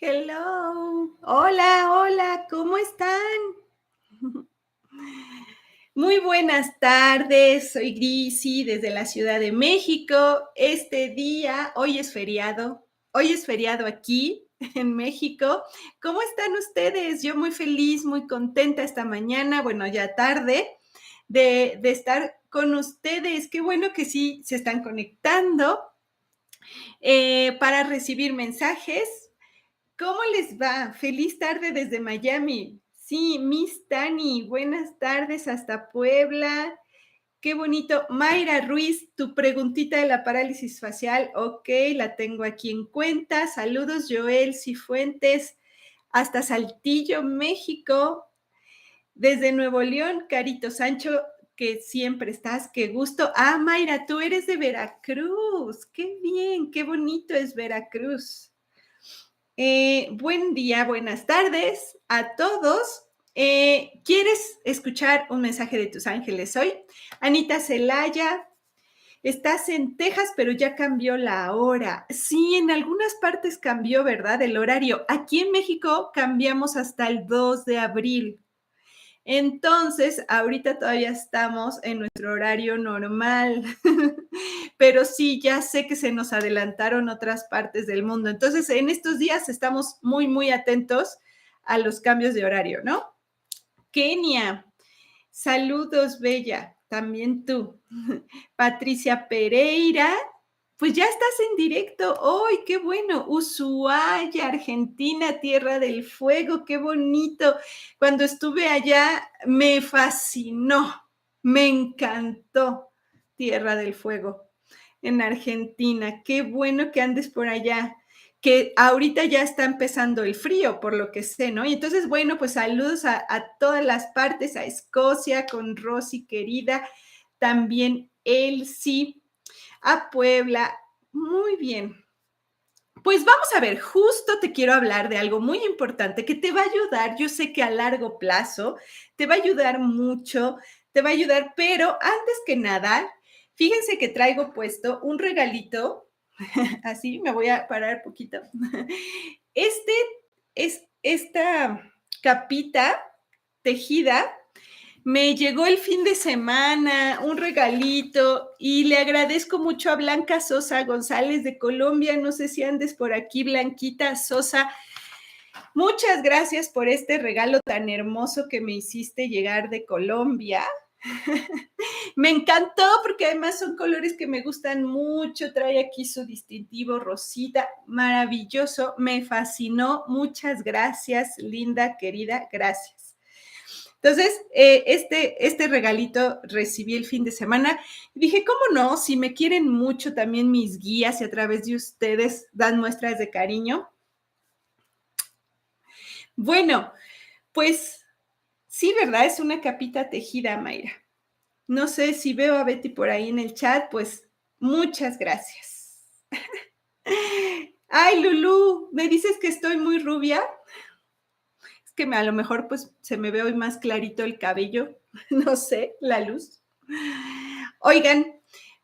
Hello. Hola, hola, ¿cómo están? Muy buenas tardes, soy Grisi desde la Ciudad de México. Hoy es feriado aquí en México. ¿Cómo están ustedes? Yo muy feliz, muy contenta esta mañana, bueno, ya tarde, de estar con ustedes. Qué bueno que sí se están conectando para recibir mensajes. ¿Cómo les va? Feliz tarde desde Miami. Sí, Miss Tani, buenas tardes hasta Puebla. Qué bonito. Mayra Ruiz, tu preguntita de la parálisis facial, ok, la tengo aquí en cuenta. Saludos, Joel Cifuentes, hasta Saltillo, México. Desde Nuevo León, Carito Sancho, que siempre estás, qué gusto. Ah, Mayra, tú eres de Veracruz. Qué bien, qué bonito es Veracruz. Buen día, buenas tardes a todos. ¿Quieres escuchar un mensaje de tus ángeles hoy? Anita Celaya, estás en Texas, pero ya cambió la hora. Sí, en algunas partes cambió, ¿verdad? El horario. Aquí en México cambiamos hasta el 2 de abril. Entonces, ahorita todavía estamos en nuestro horario normal, pero sí, ya sé que se nos adelantaron otras partes del mundo. Entonces, en estos días estamos muy, muy atentos a los cambios de horario, ¿no? Kenia, saludos, Bella, también tú. Patricia Pereira, pues ya estás en directo hoy, qué bueno. Ushuaia, Argentina, Tierra del Fuego, qué bonito. Cuando estuve allá me fascinó, me encantó Tierra del Fuego en Argentina. Qué bueno que andes por allá, que ahorita ya está empezando el frío, por lo que sé, ¿no? Y entonces, bueno, pues saludos a todas las partes, a Escocia con Rosy querida, también Elsie, a Puebla. Muy bien. Pues vamos a ver, justo te quiero hablar de algo muy importante que te va a ayudar, yo sé que a largo plazo te va a ayudar mucho, te va a ayudar, pero antes que nada, fíjense que traigo puesto un regalito, así me voy a parar poquito. Este es esta capita tejida me llegó el fin de semana, un regalito, y le agradezco mucho a Blanca Sosa González de Colombia. No sé si andes por aquí, Blanquita Sosa. Muchas gracias por este regalo tan hermoso que me hiciste llegar de Colombia. Me encantó porque además son colores que me gustan mucho. Trae aquí su distintivo rosita, maravilloso. Me fascinó. Muchas gracias, linda, querida. Gracias. Entonces, este regalito recibí el fin de semana. Dije, ¿cómo no? Si me quieren mucho también mis guías y a través de ustedes dan muestras de cariño. Bueno, pues sí, ¿verdad? Es una capita tejida, Mayra. No sé si veo a Betty por ahí en el chat, pues muchas gracias. Ay, Lulú, ¿me dices que estoy muy rubia? Es que a lo mejor pues se me ve hoy más clarito el cabello, no sé, la luz. Oigan,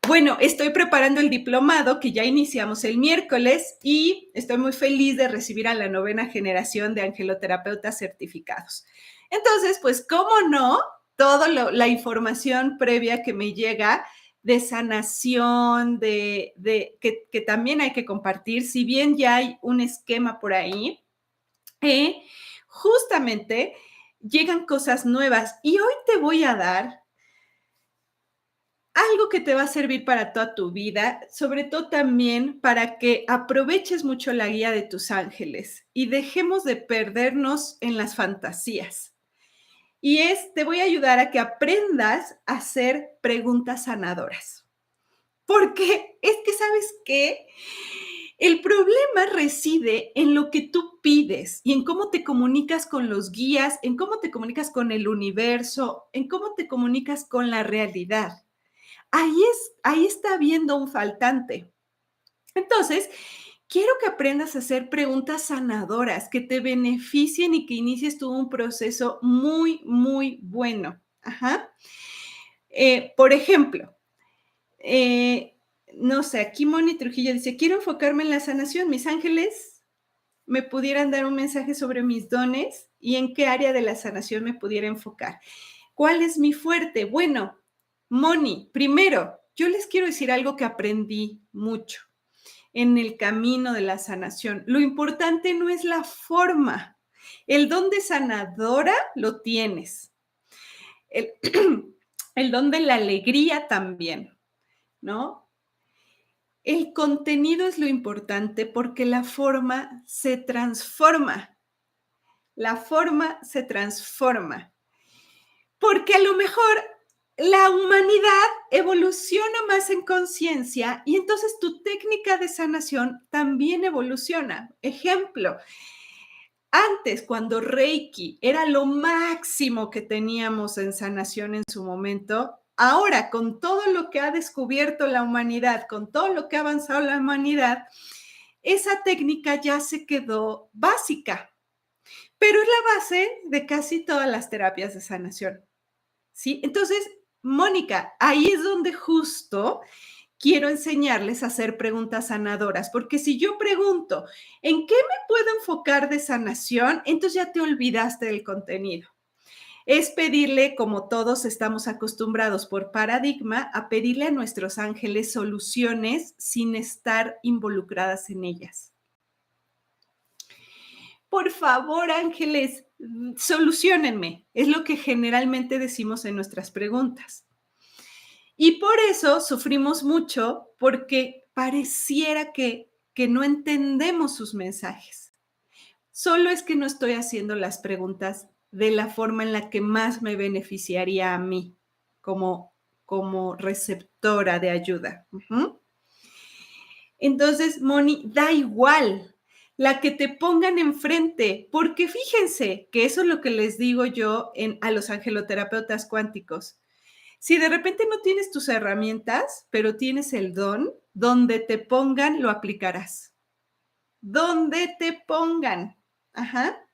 bueno, estoy preparando el diplomado que ya iniciamos el miércoles y estoy muy feliz de recibir a la 9ª generación de angeloterapeutas certificados. Entonces, pues, ¿cómo no? Toda la información previa que me llega de sanación, que también hay que compartir, si bien ya hay un esquema por ahí, justamente llegan cosas nuevas y hoy te voy a dar algo que te va a servir para toda tu vida, sobre todo también para que aproveches mucho la guía de tus ángeles y dejemos de perdernos en las fantasías. Y te voy a ayudar a que aprendas a hacer preguntas sanadoras. Porque es que, ¿sabes qué? El problema reside en lo que tú pides y en cómo te comunicas con los guías, en cómo te comunicas con el universo, en cómo te comunicas con la realidad. Ahí está habiendo un faltante. Entonces, quiero que aprendas a hacer preguntas sanadoras que te beneficien y que inicies todo un proceso muy, muy bueno. Ajá. Por ejemplo, no sé, aquí Moni Trujillo dice, quiero enfocarme en la sanación, mis ángeles me pudieran dar un mensaje sobre mis dones y en qué área de la sanación me pudiera enfocar. ¿Cuál es mi fuerte? Bueno, Moni, primero, yo les quiero decir algo que aprendí mucho en el camino de la sanación. Lo importante no es la forma. El don de sanadora lo tienes. El, el don de la alegría también, ¿no? El contenido es lo importante porque la forma se transforma. La forma se transforma. Porque a lo mejor la humanidad evoluciona más en conciencia y entonces tu técnica de sanación también evoluciona. Ejemplo, antes cuando Reiki era lo máximo que teníamos en sanación en su momento, ahora con todo lo que ha descubierto la humanidad, con todo lo que ha avanzado la humanidad, esa técnica ya se quedó básica, pero es la base de casi todas las terapias de sanación. ¿Sí? Entonces, Mónica, ahí es donde justo quiero enseñarles a hacer preguntas sanadoras, porque si yo pregunto, ¿en qué me puedo enfocar de sanación? Entonces ya te olvidaste del contenido. Es pedirle, como todos estamos acostumbrados por paradigma, a pedirle a nuestros ángeles soluciones sin estar involucradas en ellas. Por favor, ángeles, solucionenme. Es lo que generalmente decimos en nuestras preguntas. Y por eso sufrimos mucho porque pareciera que no entendemos sus mensajes. Solo es que no estoy haciendo las preguntas de la forma en la que más me beneficiaría a mí como receptora de ayuda. Entonces, Moni, da igual la que te pongan enfrente, porque fíjense que eso es lo que les digo yo a los angeloterapeutas cuánticos. Si de repente no tienes tus herramientas, pero tienes el don, donde te pongan, lo aplicarás. Donde te pongan. Ajá.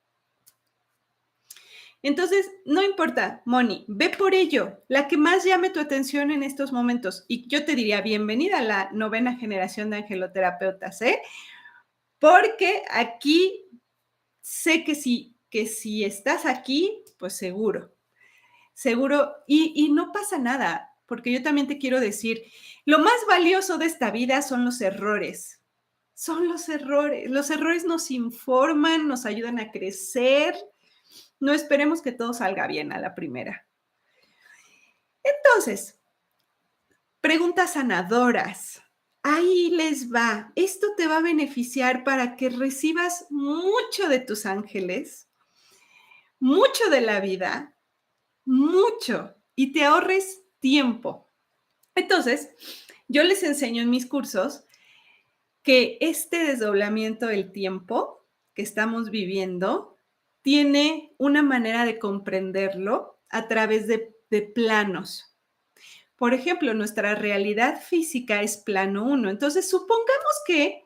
Entonces, no importa, Moni, ve por ello, la que más llame tu atención en estos momentos. Y yo te diría, bienvenida a la 9ª generación de angeloterapeutas, ¿eh? Porque aquí sé que si estás aquí, pues seguro, y no pasa nada, porque yo también te quiero decir, lo más valioso de esta vida son los errores. Son los errores. Los errores nos informan, nos ayudan a crecer. No esperemos que todo salga bien a la primera. Entonces, preguntas sanadoras. Ahí les va. Esto te va a beneficiar para que recibas mucho de tus ángeles, mucho de la vida, mucho, y te ahorres tiempo. Entonces, yo les enseño en mis cursos que este desdoblamiento del tiempo que estamos viviendo tiene una manera de comprenderlo a través de planos. Por ejemplo, nuestra realidad física es plano 1. Entonces, supongamos que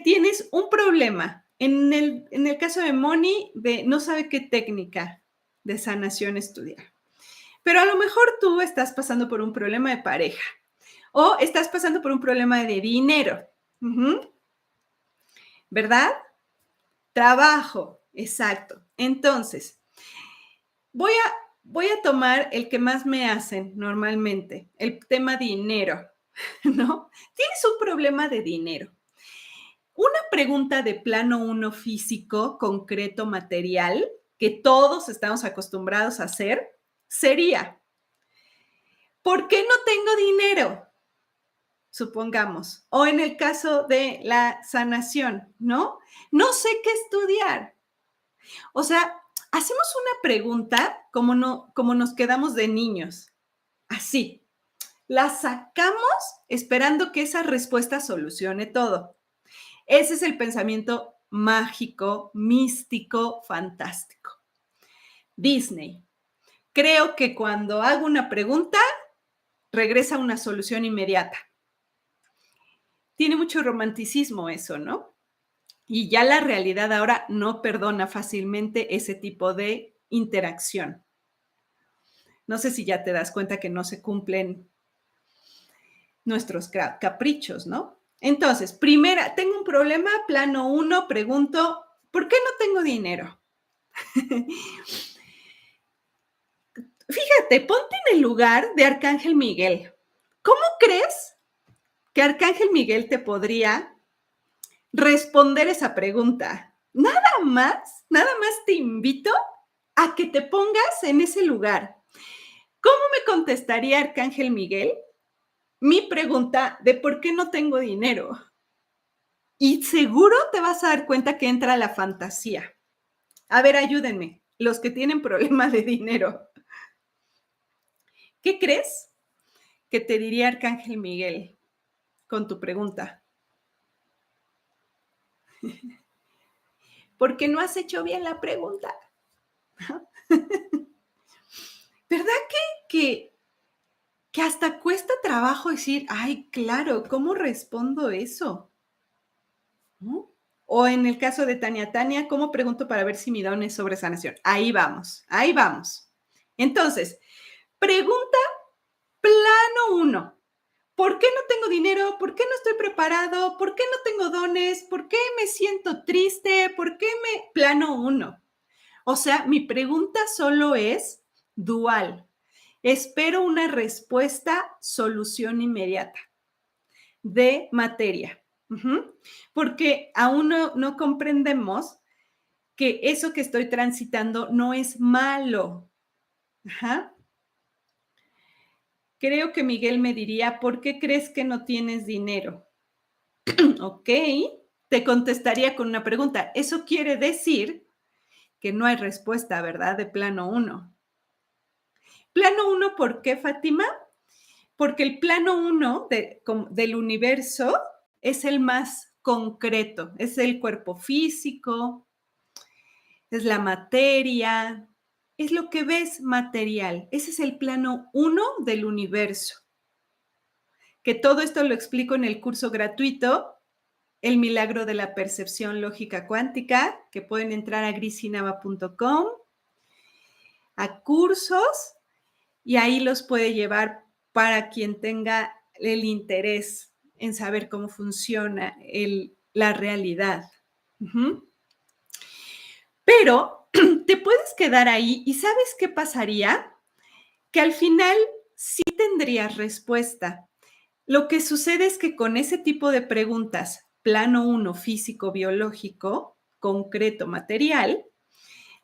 tienes un problema. En el caso de Moni, no sabe qué técnica de sanación estudiar. Pero a lo mejor tú estás pasando por un problema de pareja o estás pasando por un problema de dinero, ¿verdad? Trabajo, exacto. Entonces, voy a tomar el que más me hacen normalmente, el tema dinero, ¿no? Tienes un problema de dinero. Una pregunta de plano 1 físico, concreto, material, que todos estamos acostumbrados a hacer, sería, ¿por qué no tengo dinero? Supongamos, o en el caso de la sanación, ¿no? No sé qué estudiar. O sea, hacemos una pregunta como nos quedamos de niños, así. La sacamos esperando que esa respuesta solucione todo. Ese es el pensamiento mágico, místico, fantástico. Disney. Creo que cuando hago una pregunta, regresa una solución inmediata. Tiene mucho romanticismo eso, ¿no? Y ya la realidad ahora no perdona fácilmente ese tipo de interacción. No sé si ya te das cuenta que no se cumplen nuestros caprichos, ¿no? Entonces, primera, tengo un problema, plano 1, pregunto, ¿por qué no tengo dinero? Fíjate, ponte en el lugar de Arcángel Miguel. ¿Cómo crees que Arcángel Miguel te podría responder esa pregunta? Nada más te invito a que te pongas en ese lugar. ¿Cómo me contestaría Arcángel Miguel mi pregunta de por qué no tengo dinero? Y seguro te vas a dar cuenta que entra la fantasía. A ver, ayúdenme, los que tienen problemas de dinero. ¿Qué crees que te diría Arcángel Miguel con tu pregunta? Porque no has hecho bien la pregunta. ¿Verdad que hasta cuesta trabajo decir, ay, claro, ¿cómo respondo eso? ¿No? O en el caso de Tania, ¿cómo pregunto para ver si mi don es sobre sanación? Ahí vamos, ahí vamos. Entonces, pregunta plano 1. ¿Por qué no tengo dinero? ¿Por qué no estoy preparado? ¿Por qué no tengo dones? ¿Por qué me siento triste? ¿Por qué me... Plano 1. O sea, mi pregunta solo es dual. Espero una respuesta, solución inmediata de materia. Porque aún no comprendemos que eso que estoy transitando no es malo. Ajá. Creo que Miguel me diría, ¿por qué crees que no tienes dinero? Ok, te contestaría con una pregunta. Eso quiere decir que no hay respuesta, ¿verdad? De plano 1. Plano 1, ¿por qué, Fátima? Porque el plano 1 del universo es el más concreto, es el cuerpo físico, es la materia, es lo que ves material. Ese es el plano 1 del universo. Que todo esto lo explico en el curso gratuito, El milagro de la percepción lógica cuántica, que pueden entrar a grisinava.com, a cursos, y ahí los puede llevar para quien tenga el interés en saber cómo funciona la realidad. Pero te puedes quedar ahí y ¿sabes qué pasaría? Que al final sí tendrías respuesta. Lo que sucede es que con ese tipo de preguntas, plano 1, físico, biológico, concreto, material,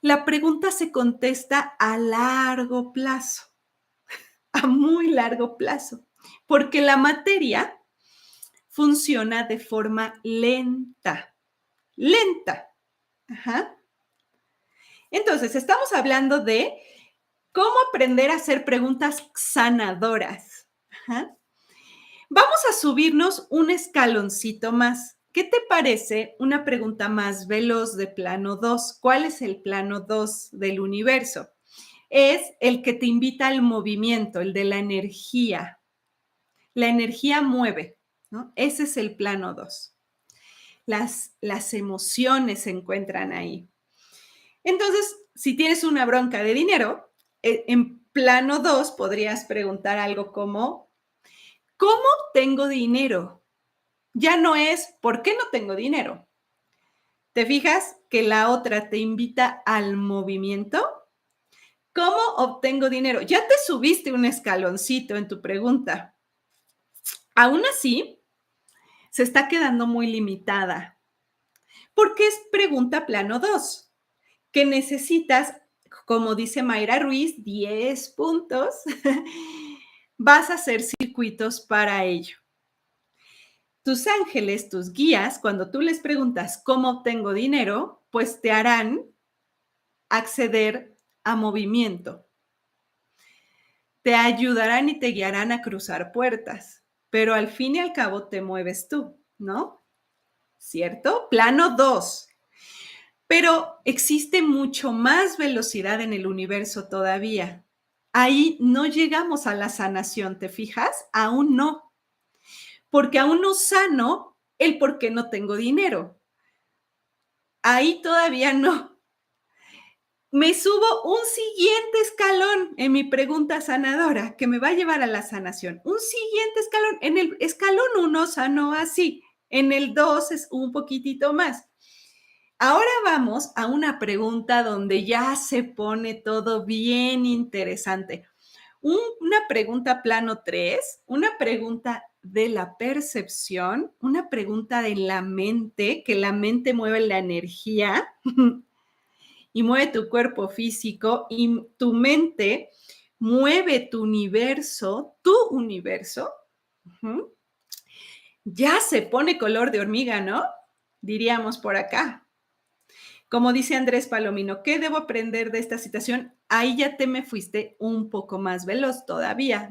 la pregunta se contesta a largo plazo, a muy largo plazo, porque la materia funciona de forma lenta, lenta. Ajá. Entonces, estamos hablando de cómo aprender a hacer preguntas sanadoras. Ajá. Vamos a subirnos un escaloncito más. ¿Qué te parece una pregunta más veloz de plano 2? ¿Cuál es el plano 2 del universo? Es el que te invita al movimiento, el de la energía. La energía mueve, ¿no? Ese es el plano 2. Las emociones se encuentran ahí. Entonces, si tienes una bronca de dinero, en plano 2 podrías preguntar algo como, ¿cómo tengo dinero? Ya no es, ¿por qué no tengo dinero? ¿Te fijas que la otra te invita al movimiento? ¿Cómo obtengo dinero? Ya te subiste un escaloncito en tu pregunta. Aún así, se está quedando muy limitada, porque es pregunta plano 2, que necesitas, como dice Mayra Ruiz, 10 puntos, vas a hacer circuitos para ello. Tus ángeles, tus guías, cuando tú les preguntas cómo obtengo dinero, pues te harán acceder a movimiento. Te ayudarán y te guiarán a cruzar puertas, pero al fin y al cabo te mueves tú, ¿no? ¿Cierto? Plano 2. Pero existe mucho más velocidad en el universo todavía. Ahí no llegamos a la sanación, ¿te fijas? Aún no. Porque aún no sano el por qué no tengo dinero. Ahí todavía no. Me subo un siguiente escalón en mi pregunta sanadora que me va a llevar a la sanación. Un siguiente escalón. En el escalón 1 sanó así. En el 2 es un poquitito más. Ahora vamos a una pregunta donde ya se pone todo bien interesante. Una pregunta plano 3, una pregunta de la percepción, una pregunta de la mente, que la mente mueve la energía y mueve tu cuerpo físico y tu mente mueve tu universo. Ujú. Ya se pone color de hormiga, ¿no? Diríamos por acá. Como dice Andrés Palomino, ¿qué debo aprender de esta situación? Ahí ya te me fuiste un poco más veloz todavía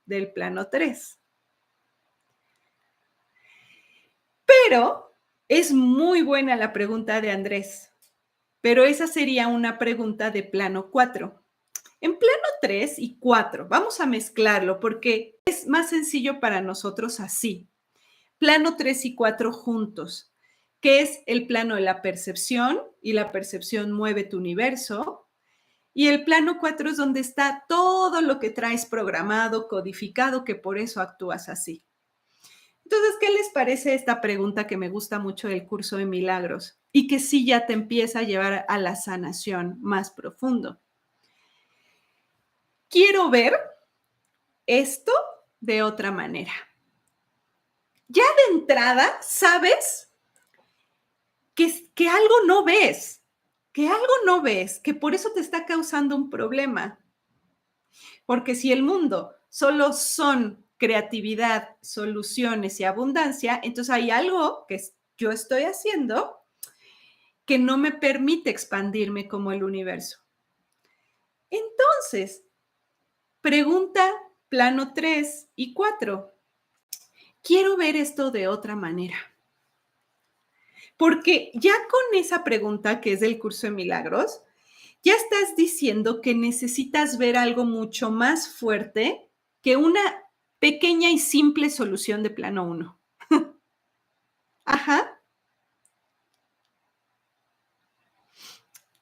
del plano 3. Pero es muy buena la pregunta de Andrés, pero esa sería una pregunta de plano 4. En plano 3 y 4, vamos a mezclarlo porque es más sencillo para nosotros así. Plano 3 y 4 juntos, que es el plano de la percepción, y la percepción mueve tu universo. Y el plano 4 es donde está todo lo que traes programado, codificado, que por eso actúas así. Entonces, ¿qué les parece esta pregunta que me gusta mucho del curso de milagros y que sí ya te empieza a llevar a la sanación más profundo? Quiero ver esto de otra manera. Ya de entrada, sabes que algo no ves, que por eso te está causando un problema. Porque si el mundo solo son creatividad, soluciones y abundancia, entonces hay algo que yo estoy haciendo que no me permite expandirme como el universo. Entonces, pregunta plano 3 y 4. Quiero ver esto de otra manera. Porque ya con esa pregunta que es del curso de milagros, ya estás diciendo que necesitas ver algo mucho más fuerte que una pequeña y simple solución de plano 1. Ajá.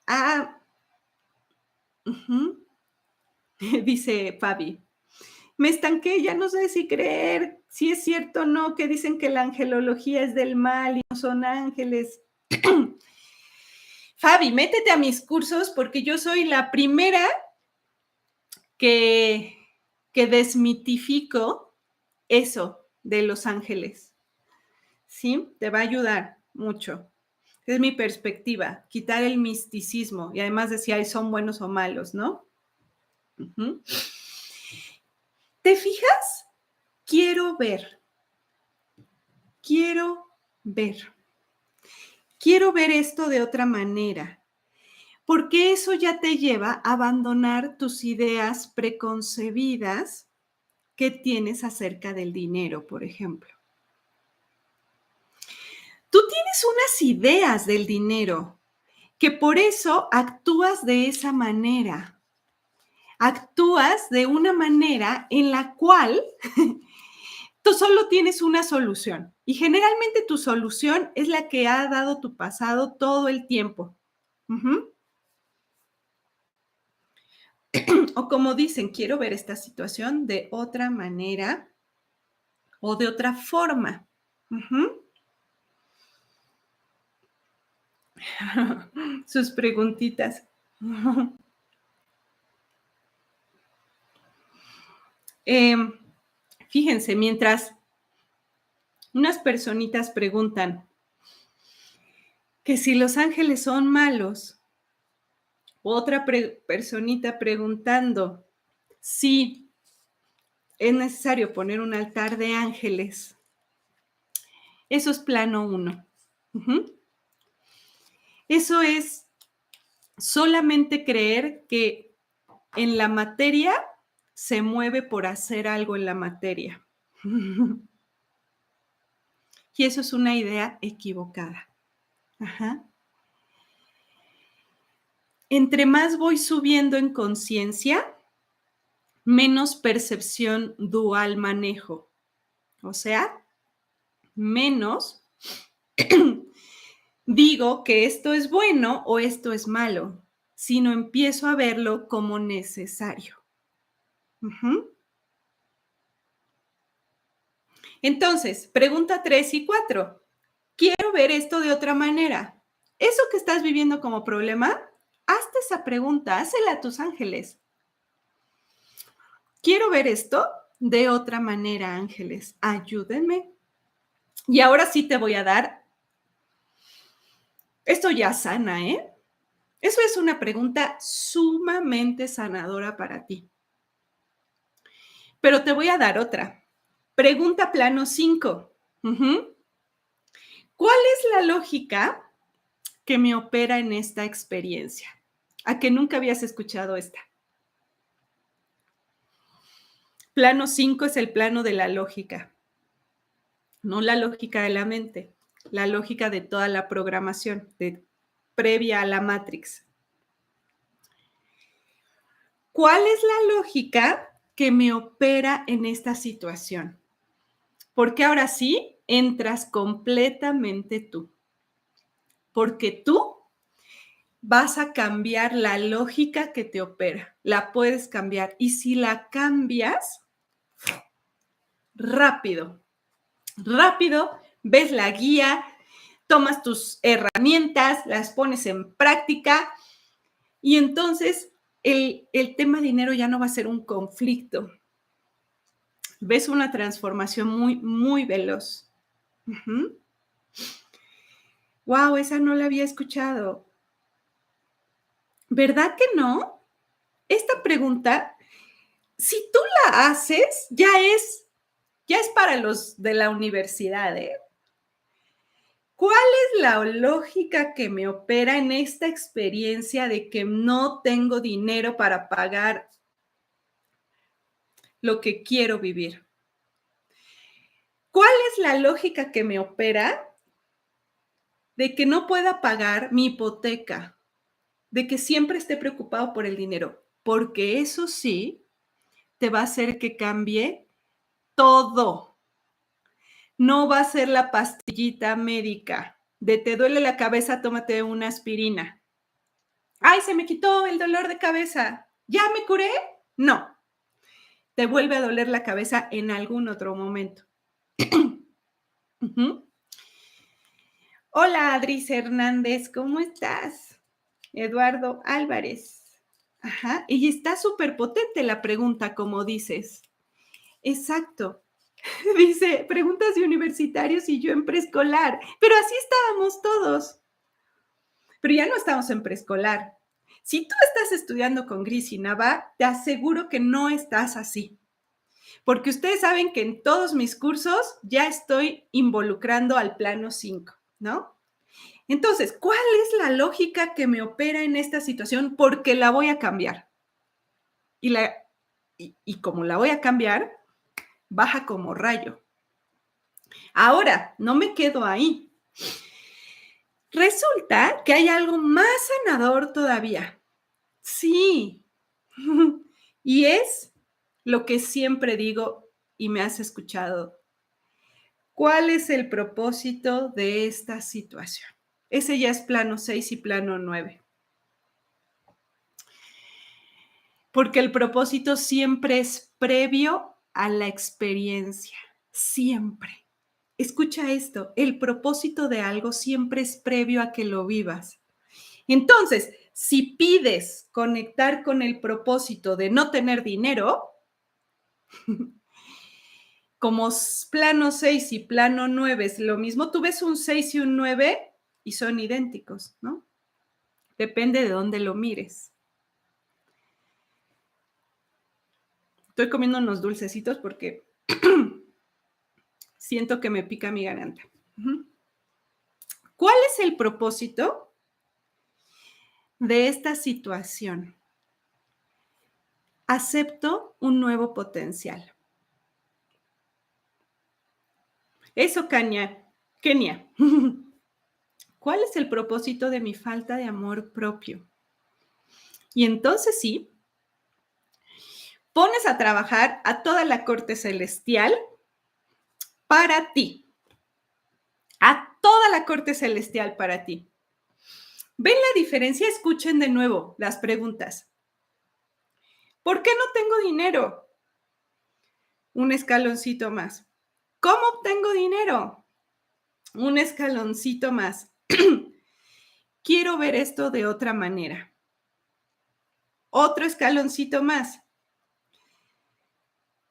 Ah, ujú. Dice Fabi. Me estanqué, ya no sé si creer, si es cierto o no, que dicen que la angelología es del mal y no son ángeles. Fabi, métete a mis cursos porque yo soy la primera que, que desmitifico eso de los ángeles. ¿Sí? Te va a ayudar mucho. Es mi perspectiva, quitar el misticismo y además de si son buenos o malos, ¿no? Uh-huh. ¿Te fijas? Quiero ver. Quiero ver. Quiero ver esto de otra manera, porque eso ya te lleva a abandonar tus ideas preconcebidas que tienes acerca del dinero, por ejemplo. Tú tienes unas ideas del dinero que por eso actúas de esa manera. Actúas de una manera en la cual tú solo tienes una solución y generalmente tu solución es la que ha dado tu pasado todo el tiempo. Uh-huh. O como dicen, quiero ver esta situación de otra manera o de otra forma. Uh-huh. Sus preguntitas. Fíjense, mientras unas personitas preguntan que si los ángeles son malos, otra personita preguntando si es necesario poner un altar de ángeles. Eso es plano 1. Uh-huh. Eso es solamente creer que en la materia se mueve por hacer algo en la materia. Y eso es una idea equivocada. Ajá. Entre más voy subiendo en conciencia, menos percepción dual manejo. O sea, menos digo que esto es bueno o esto es malo, sino empiezo a verlo como necesario. Uh-huh. Entonces, pregunta 3 y 4. Quiero ver esto de otra manera. Eso que estás viviendo como problema, hazte esa pregunta, házela a tus ángeles. Quiero ver esto de otra manera, ángeles. Ayúdenme. Y ahora sí te voy a dar. Esto ya sana, ¿eh? Eso es una pregunta sumamente sanadora para ti. Pero te voy a dar otra. Pregunta plano 5. ¿Cuál es la lógica que me opera en esta experiencia? ¿A que nunca habías escuchado esta? Plano 5 es el plano de la lógica, no la lógica de la mente, la lógica de toda la programación previa a la Matrix. ¿Cuál es la lógica que me opera en esta situación? Porque ahora sí entras completamente tú. Porque tú vas a cambiar la lógica que te opera. La puedes cambiar. Y si la cambias, rápido, ves la guía, tomas tus herramientas, las pones en práctica y entonces el tema dinero ya no va a ser un conflicto. Ves una transformación muy, muy veloz. Wow, esa no la había escuchado. ¿Verdad que no? Esta pregunta, si tú la haces, ya es para los de la universidad, ¿eh? ¿Cuál es la lógica que me opera en esta experiencia de que no tengo dinero para pagar lo que quiero vivir? ¿Cuál es la lógica que me opera de que no pueda pagar mi hipoteca? De que siempre esté preocupado por el dinero, porque eso sí te va a hacer que cambie todo. No va a ser la pastillita médica de te duele la cabeza, tómate una aspirina. Ay, se me quitó el dolor de cabeza. ¿Ya me curé? No. Te vuelve a doler la cabeza en algún otro momento. Hola, Adris Hernández, ¿cómo estás? Eduardo Álvarez. Ajá, y está súper potente la pregunta, como dices. Exacto. Dice, preguntas de universitarios y yo en preescolar. Pero así estábamos todos. Pero ya no estamos en preescolar. Si tú estás estudiando con Gris y Nava, te aseguro que no estás así. Porque ustedes saben que en todos mis cursos ya estoy involucrando al plano 5, ¿no? Entonces, ¿cuál es la lógica que me opera en esta situación? Porque la voy a cambiar. Y como la voy a cambiar, baja como rayo. Ahora, no me quedo ahí. Resulta que hay algo más sanador todavía. Sí. Y es lo que siempre digo y me has escuchado. ¿Cuál es el propósito de esta situación? Ese ya es plano 6 y plano 9. Porque el propósito siempre es previo a la experiencia. Siempre. Escucha esto, el propósito de algo siempre es previo a que lo vivas. Entonces, si pides conectar con el propósito de no tener dinero, como plano 6 y plano 9 es lo mismo, tú ves un 6 y un 9 y son idénticos, ¿no? Depende de dónde lo mires. Estoy comiendo unos dulcecitos porque siento que me pica mi garganta. ¿Cuál es el propósito de esta situación? Acepto un nuevo potencial. Eso, Kenia. ¿Cuál es el propósito de mi falta de amor propio? Y entonces sí, pones a trabajar a toda la corte celestial para ti. A toda la corte celestial para ti. ¿Ven la diferencia? Escuchen de nuevo las preguntas. ¿Por qué no tengo dinero? Un escaloncito más. ¿Cómo obtengo dinero? Un escaloncito más. Quiero ver esto de otra manera. Otro escaloncito más.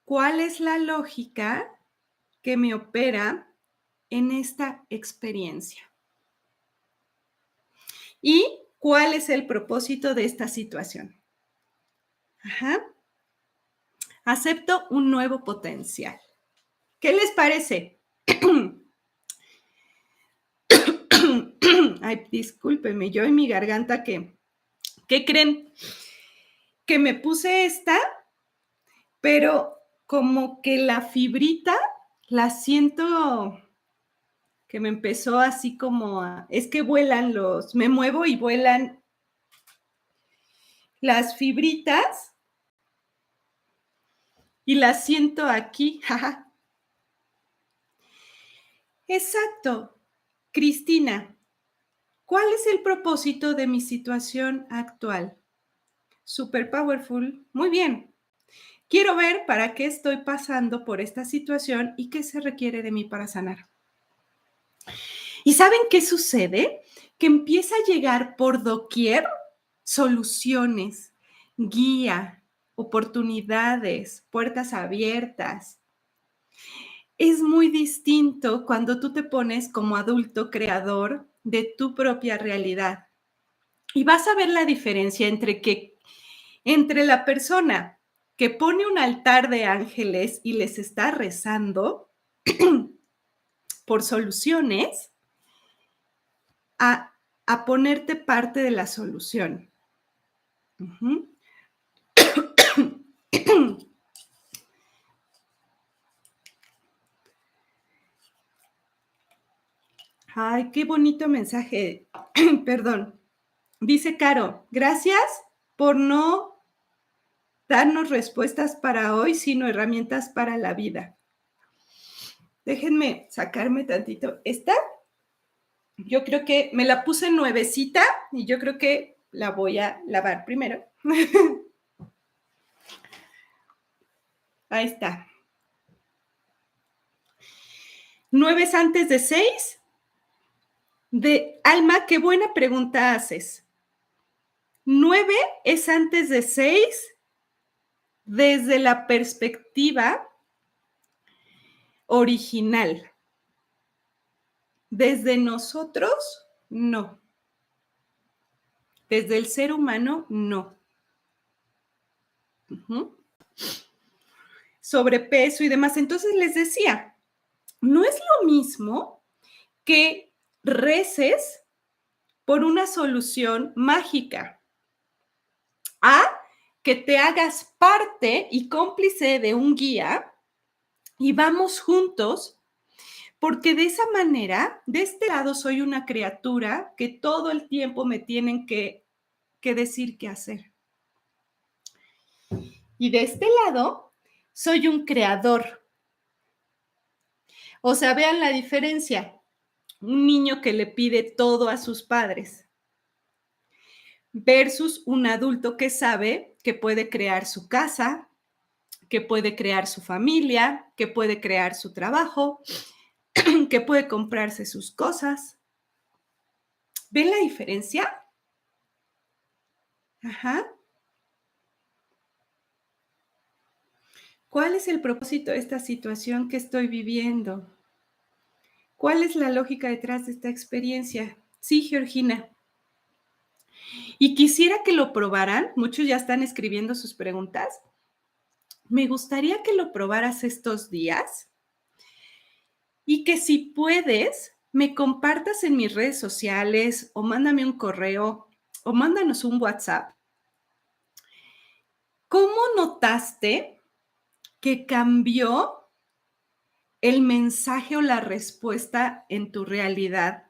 ¿Cuál es la lógica que me opera en esta experiencia? ¿Y cuál es el propósito de esta situación? Ajá. Acepto un nuevo potencial. ¿Qué les parece? Ay, discúlpeme, yo y mi garganta, ¿qué creen? Que me puse esta, pero como que la fibrita la siento que me empezó así como es que me muevo y vuelan las fibritas y las siento aquí. Exacto. Cristina, ¿cuál es el propósito de mi situación actual? Super powerful. Muy bien. Quiero ver para qué estoy pasando por esta situación y qué se requiere de mí para sanar. ¿Y saben qué sucede? Que empieza a llegar por doquier soluciones, guía, oportunidades, puertas abiertas. Es muy distinto cuando tú te pones como adulto creador de tu propia realidad. Y vas a ver la diferencia entre la persona que pone un altar de ángeles y les está rezando por soluciones a, a ponerte parte de la solución. Uh-huh. Ay, qué bonito mensaje. Perdón. Dice Caro, gracias por no darnos respuestas para hoy, sino herramientas para la vida. Déjenme sacarme tantito esta. Yo creo que me la puse nuevecita y yo creo que la voy a lavar primero. Ahí está. 9 es antes de 6. Alma, qué buena pregunta haces. 9 es antes de 6 desde la perspectiva original. Desde nosotros, no. Desde el ser humano, no. Uh-huh. Sobrepeso y demás. Entonces les decía, no es lo mismo que reces por una solución mágica a que te hagas parte y cómplice de un guía y vamos juntos, porque de esa manera, de este lado soy una criatura que todo el tiempo me tienen que decir qué hacer. Y de este lado, soy un creador. O sea, vean la diferencia. Un niño que le pide todo a sus padres versus un adulto que sabe que puede crear su casa, que puede crear su familia, que puede crear su trabajo, que puede comprarse sus cosas. ¿Ven la diferencia? Ajá. ¿Cuál es el propósito de esta situación que estoy viviendo? ¿Cuál es la lógica detrás de esta experiencia? Sí, Georgina. Y quisiera que lo probaran. Muchos ya están escribiendo sus preguntas. Me gustaría que lo probaras estos días y que si puedes, me compartas en mis redes sociales o mándame un correo o mándanos un WhatsApp. ¿Cómo notaste que cambió el mensaje o la respuesta en tu realidad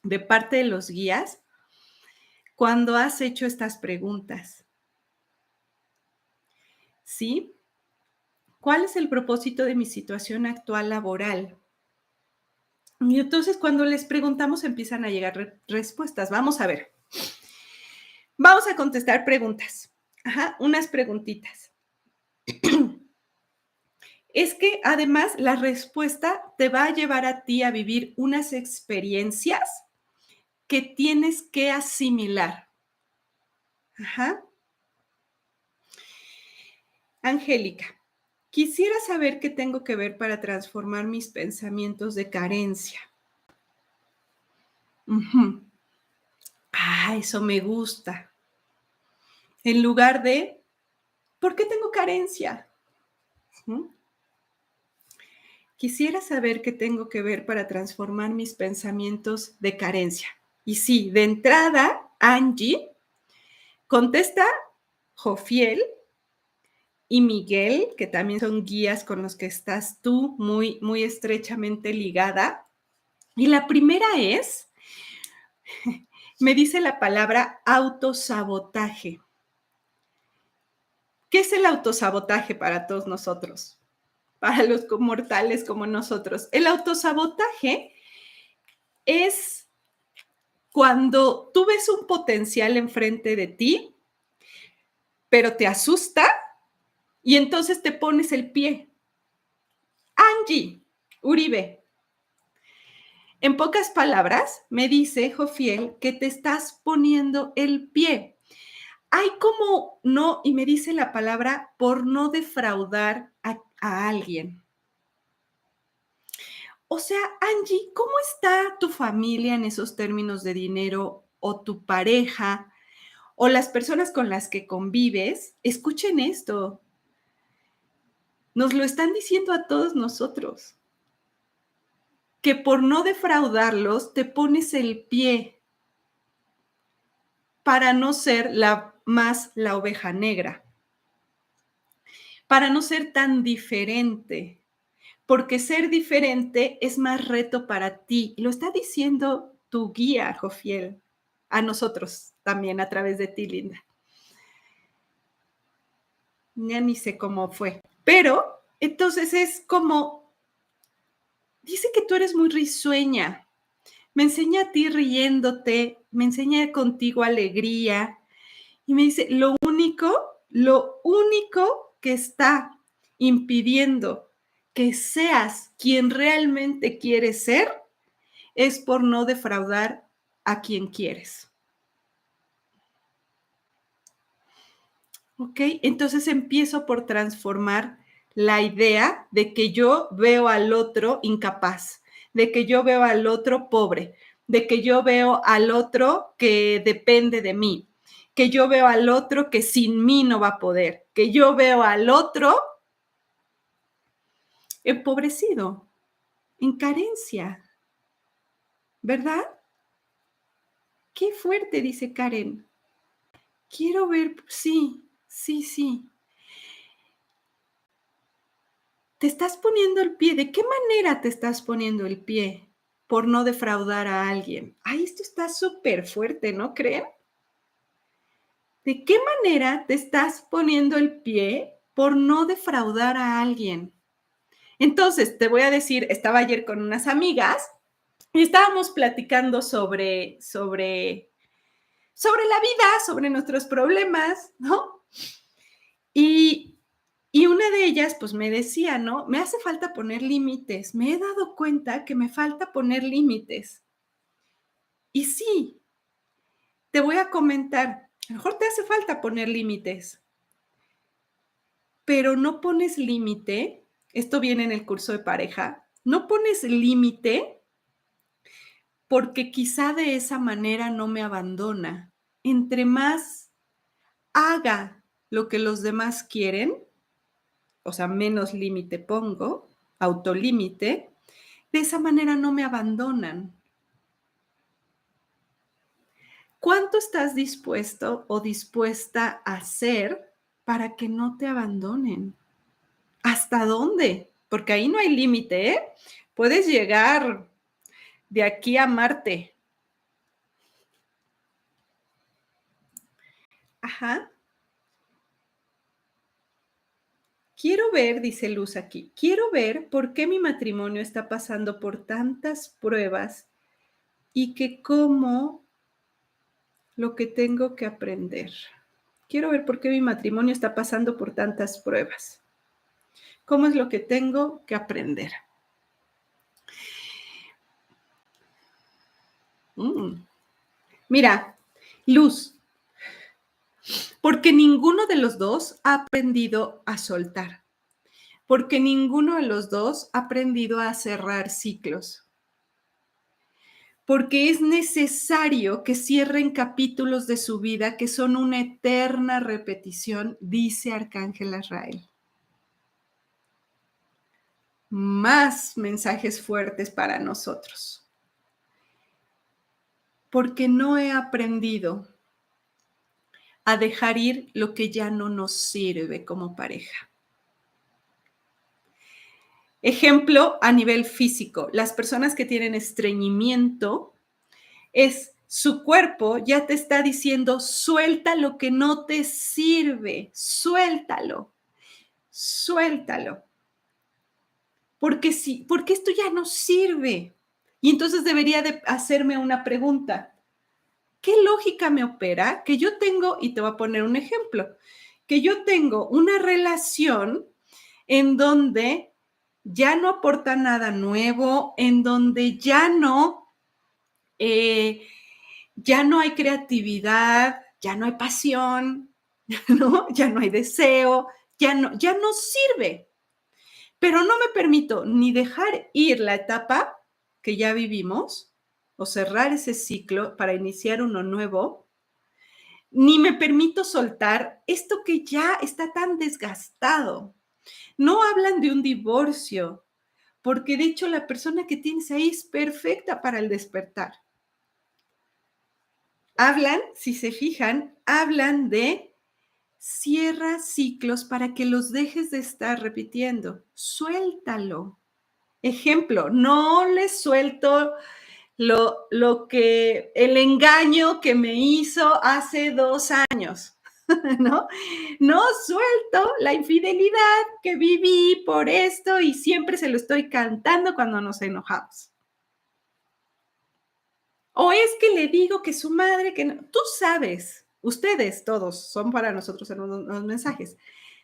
de parte de los guías cuando has hecho estas preguntas? ¿Sí? ¿Cuál es el propósito de mi situación actual laboral? Y entonces cuando les preguntamos empiezan a llegar respuestas. Vamos a ver. Vamos a contestar preguntas. Ajá, unas preguntitas. Es que además la respuesta te va a llevar a ti a vivir unas experiencias que tienes que asimilar. Ajá. Angélica, quisiera saber qué tengo que ver para transformar mis pensamientos de carencia. Ujú. Ah, eso me gusta. En lugar de, ¿por qué tengo carencia? Ujú. Quisiera saber qué tengo que ver para transformar mis pensamientos de carencia. Y sí, de entrada, Angie contesta Jofiel y Miguel, que también son guías con los que estás tú muy, muy estrechamente ligada. Y la primera es, me dice la palabra autosabotaje. ¿Qué es el autosabotaje para todos nosotros? Para los mortales como nosotros. El autosabotaje es cuando tú ves un potencial enfrente de ti, pero te asusta y entonces te pones el pie. Angie Uribe, en pocas palabras, me dice Jofiel que te estás poniendo el pie. Hay como no, y me dice la palabra por no defraudar a alguien. O sea, Angie, ¿cómo está tu familia en esos términos de dinero o tu pareja o las personas con las que convives? Escuchen esto. Nos lo están diciendo a todos nosotros, que por no defraudarlos te pones el pie para no ser la oveja negra, para no ser tan diferente, porque ser diferente es más reto para ti. Lo está diciendo tu guía, Jofiel, a nosotros también a través de ti, Linda. Ya ni sé cómo fue, pero entonces es como, dice que tú eres muy risueña, me enseña a ti riéndote, me enseña contigo alegría y me dice, lo único que está impidiendo que seas quien realmente quieres ser es por no defraudar a quien quieres. ¿Ok? Entonces empiezo por transformar la idea de que yo veo al otro incapaz, de que yo veo al otro pobre, de que yo veo al otro que depende de mí, que yo veo al otro que sin mí no va a poder, que yo veo al otro empobrecido, en carencia, ¿verdad? Qué fuerte, dice Karen. Quiero ver, sí, sí, sí. Te estás poniendo el pie. ¿De qué manera te estás poniendo el pie por no defraudar a alguien? Ay, esto está súper fuerte, ¿no creen? ¿De qué manera te estás poniendo el pie por no defraudar a alguien? Entonces, te voy a decir, estaba ayer con unas amigas y estábamos platicando sobre la vida, sobre nuestros problemas, ¿no? Y, y una de ellas, pues me decía, ¿no? Me hace falta poner límites. Me he dado cuenta que me falta poner límites. Y sí, te voy a comentar, a lo mejor te hace falta poner límites, pero no pones límite. Esto viene en el curso de pareja. No pones límite porque quizá de esa manera no me abandona. Entre más haga lo que los demás quieren, o sea, menos límite pongo, autolímite, de esa manera no me abandonan. ¿Cuánto estás dispuesto o dispuesta a hacer para que no te abandonen? ¿Hasta dónde? Porque ahí no hay límite, ¿eh? Puedes llegar de aquí a Marte. Ajá. Quiero ver, dice Luz aquí, quiero ver por qué mi matrimonio está pasando por tantas pruebas y que cómo lo que tengo que aprender. Quiero ver por qué mi matrimonio está pasando por tantas pruebas. ¿Cómo es lo que tengo que aprender? Mira, Luz, porque ninguno de los dos ha aprendido a soltar, porque ninguno de los dos ha aprendido a cerrar ciclos, porque es necesario que cierren capítulos de su vida que son una eterna repetición, dice Arcángel Azrael. Más mensajes fuertes para nosotros. Porque no he aprendido a dejar ir lo que ya no nos sirve como pareja. Ejemplo a nivel físico, las personas que tienen estreñimiento, es su cuerpo ya te está diciendo, suelta lo que no te sirve, suéltalo, suéltalo. Porque esto ya no sirve. Y entonces debería de hacerme una pregunta. ¿Qué lógica me opera que yo tengo, y te voy a poner un ejemplo, que yo tengo una relación en donde ya no aporta nada nuevo, en donde ya no hay creatividad, ya no hay pasión, ¿no? Ya no hay deseo, ya no sirve. Pero no me permito ni dejar ir la etapa que ya vivimos o cerrar ese ciclo para iniciar uno nuevo, ni me permito soltar esto que ya está tan desgastado. No hablan de un divorcio, porque de hecho la persona que tienes ahí es perfecta para el despertar. Hablan, si se fijan, hablan de cierra ciclos para que los dejes de estar repitiendo. Suéltalo. Ejemplo, no le suelto el engaño que me hizo hace 2 años, ¿no? No suelto la infidelidad que viví por esto y siempre se lo estoy cantando cuando nos enojamos. O es que le digo que su madre, que no, tú sabes, ustedes todos son para nosotros en los mensajes,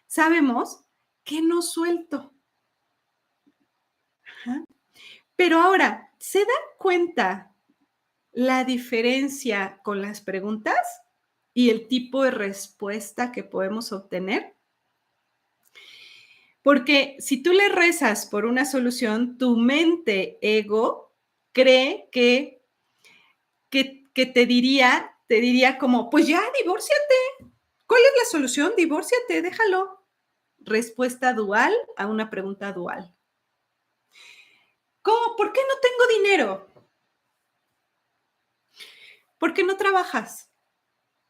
sabemos que no suelto. Ajá. Pero ahora, ¿se dan cuenta la diferencia con las preguntas y el tipo de respuesta que podemos obtener? Porque si tú le rezas por una solución, tu mente ego cree que te diría como, pues ya, divórciate. ¿Cuál es la solución? Divórciate, déjalo. Respuesta dual a una pregunta dual. ¿Cómo? ¿Por qué no tengo dinero? ¿Por qué no trabajas?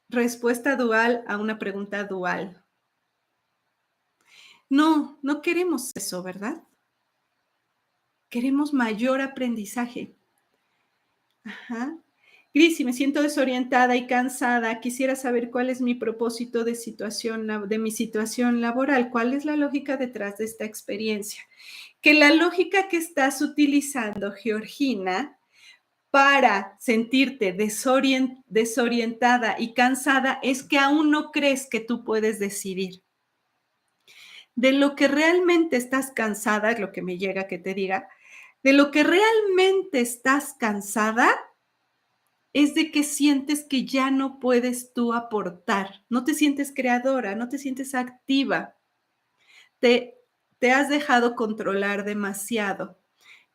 Respuesta dual a una pregunta dual. No, no queremos eso, ¿verdad? Queremos mayor aprendizaje. Ajá. Grisi, me siento desorientada y cansada. Quisiera saber cuál es mi propósito de mi situación laboral. ¿Cuál es la lógica detrás de esta experiencia? Que la lógica que estás utilizando, Georgina, para sentirte desorientada y cansada es que aún no crees que tú puedes decidir. De lo que realmente estás cansada, es lo que me llega que te diga, de lo que realmente estás cansada es de que sientes que ya no puedes tú aportar, no te sientes creadora, no te sientes activa, te, te has dejado controlar demasiado.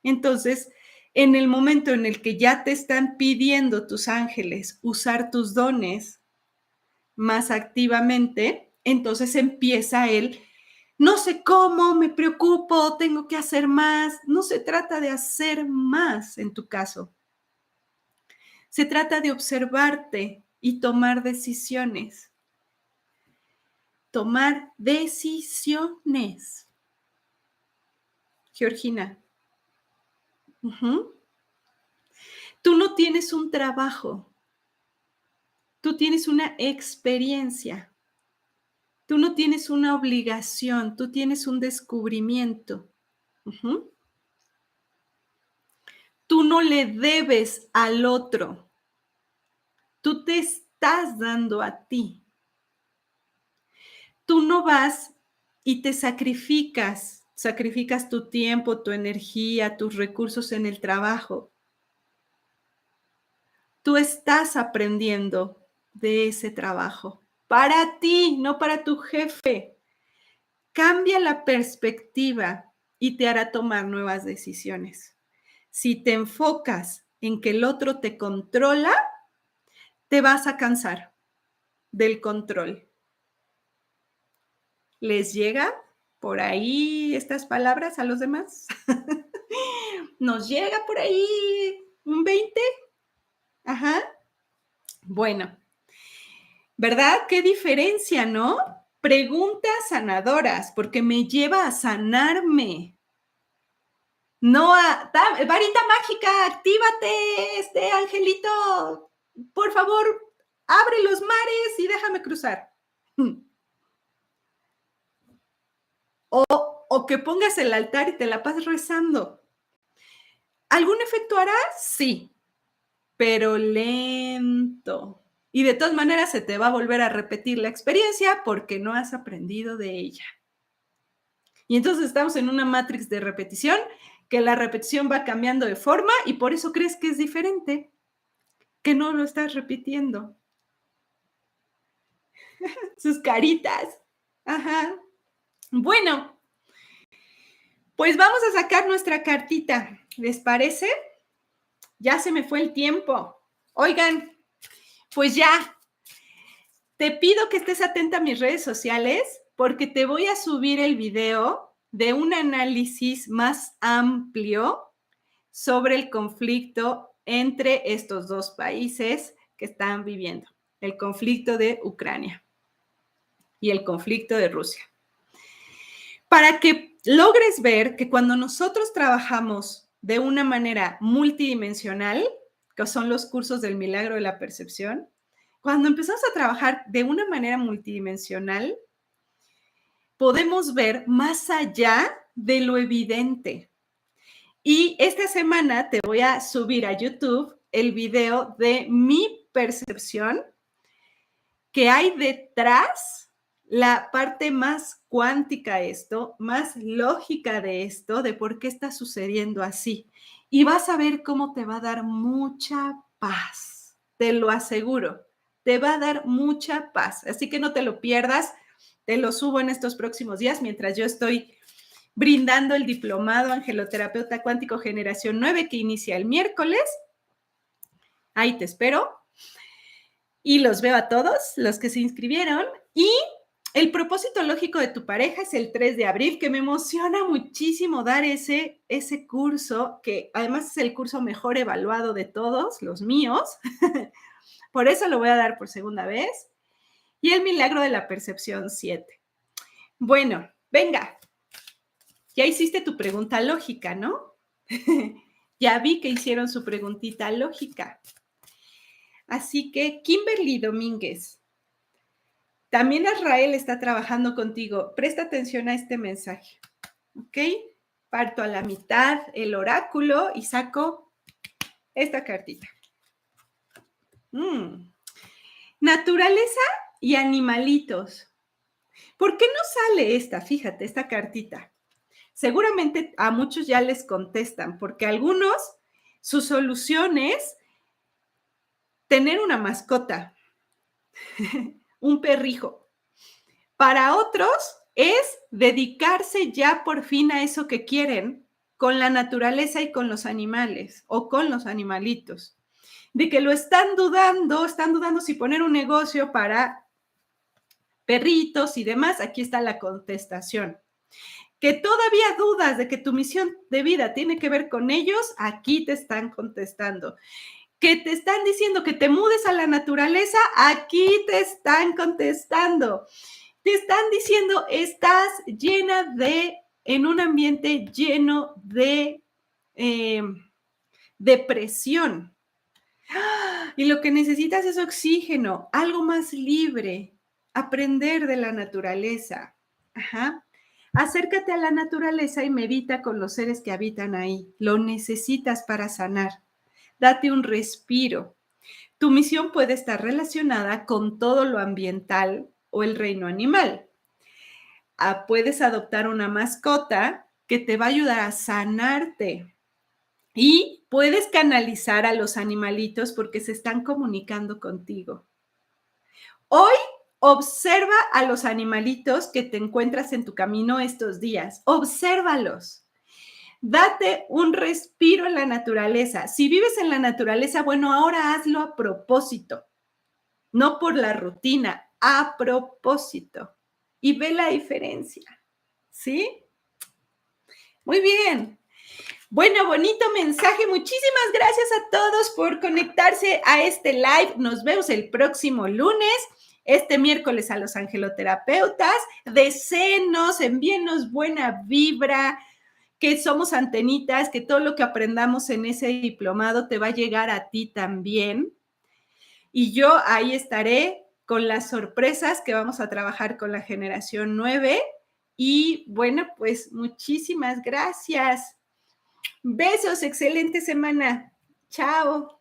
Entonces, en el momento en el que ya te están pidiendo tus ángeles usar tus dones más activamente, entonces empieza el, no sé cómo, me preocupo, tengo que hacer más. No se trata de hacer más en tu caso. Se trata de observarte y tomar decisiones. Tomar decisiones. Georgina. Tú no tienes un trabajo. Tú tienes una experiencia. Tú no tienes una obligación. Tú tienes un descubrimiento. Tú no le debes al otro. Tú te estás dando a ti. Tú no vas y te sacrificas sacrificas tu tiempo, tu energía, tus recursos en el trabajo. Tú estás aprendiendo de ese trabajo. Para ti, no para tu jefe. Cambia la perspectiva y te hará tomar nuevas decisiones. Si te enfocas en que el otro te controla, te vas a cansar del control. ¿Les llega por ahí estas palabras a los demás? ¿Nos llega por ahí un 20? Ajá. Bueno, ¿verdad? ¿Qué diferencia, no? Preguntas sanadoras, porque me lleva a sanarme. No a, varita mágica, actívate, angelito, por favor, abre los mares y déjame cruzar. O que pongas el altar y te la pases rezando. ¿Algún efecto hará? Sí, pero lento. Y de todas maneras se te va a volver a repetir la experiencia porque no has aprendido de ella. Y entonces estamos en una matrix de repetición, que la repetición va cambiando de forma y por eso crees que es diferente, que no lo estás repitiendo. Sus caritas. Ajá. Bueno, pues vamos a sacar nuestra cartita. ¿Les parece? Ya se me fue el tiempo. Oigan, pues ya. Te pido que estés atenta a mis redes sociales porque te voy a subir el video de un análisis más amplio sobre el conflicto entre estos dos países que están viviendo, el conflicto de Ucrania y el conflicto de Rusia. Para que logres ver que cuando nosotros trabajamos de una manera multidimensional, que son los cursos del milagro de la percepción, cuando empezamos a trabajar de una manera multidimensional, podemos ver más allá de lo evidente. Y esta semana te voy a subir a YouTube el video de mi percepción que hay detrás, la parte más cuántica de esto, más lógica de esto, de por qué está sucediendo así. Y vas a ver cómo te va a dar mucha paz, te lo aseguro, te va a dar mucha paz. Así que no te lo pierdas, te lo subo en estos próximos días mientras yo estoy brindando el diplomado Angeloterapeuta Cuántico Generación 9 que inicia el miércoles. Ahí te espero. Y los veo a todos, los que se inscribieron. Y el propósito lógico de tu pareja es el 3 de abril, que me emociona muchísimo dar ese curso, que además es el curso mejor evaluado de todos, los míos. Por eso lo voy a dar por segunda vez. Y el milagro de la percepción 7. Bueno, venga. Ya hiciste tu pregunta lógica, ¿no? Ya vi que hicieron su preguntita lógica. Así que, Kimberly Domínguez, también Israel está trabajando contigo. Presta atención a este mensaje, ¿ok? Parto a la mitad el oráculo y saco esta cartita. Naturaleza y animalitos. ¿Por qué no sale esta? Fíjate, esta cartita. Seguramente a muchos ya les contestan, porque algunos, su solución es tener una mascota, un perrijo. Para otros es dedicarse ya por fin a eso que quieren con la naturaleza y con los animales o con los animalitos. De que lo están dudando si poner un negocio para perritos y demás. Aquí está la contestación. Que todavía dudas de que tu misión de vida tiene que ver con ellos, aquí te están contestando. Que te están diciendo que te mudes a la naturaleza, aquí te están contestando. Te están diciendo, estás llena en un ambiente lleno de depresión. Y lo que necesitas es oxígeno, algo más libre, aprender de la naturaleza. Ajá. Acércate a la naturaleza y medita con los seres que habitan ahí. Lo necesitas para sanar. Date un respiro. Tu misión puede estar relacionada con todo lo ambiental o el reino animal. Puedes adoptar una mascota que te va a ayudar a sanarte. Y puedes canalizar a los animalitos porque se están comunicando contigo. Hoy observa a los animalitos que te encuentras en tu camino estos días. Obsérvalos. Date un respiro en la naturaleza. Si vives en la naturaleza, bueno, ahora hazlo a propósito, no por la rutina, a propósito. Y ve la diferencia, ¿sí? Muy bien. Bueno, bonito mensaje. Muchísimas gracias a todos por conectarse a este live. Nos vemos el próximo lunes. Este miércoles a los angeloterapeutas. Deseenos, envíenos buena vibra, que somos antenitas, que todo lo que aprendamos en ese diplomado te va a llegar a ti también. Y yo ahí estaré con las sorpresas que vamos a trabajar con la generación 9. Y bueno, pues muchísimas gracias. Besos, excelente semana. Chao.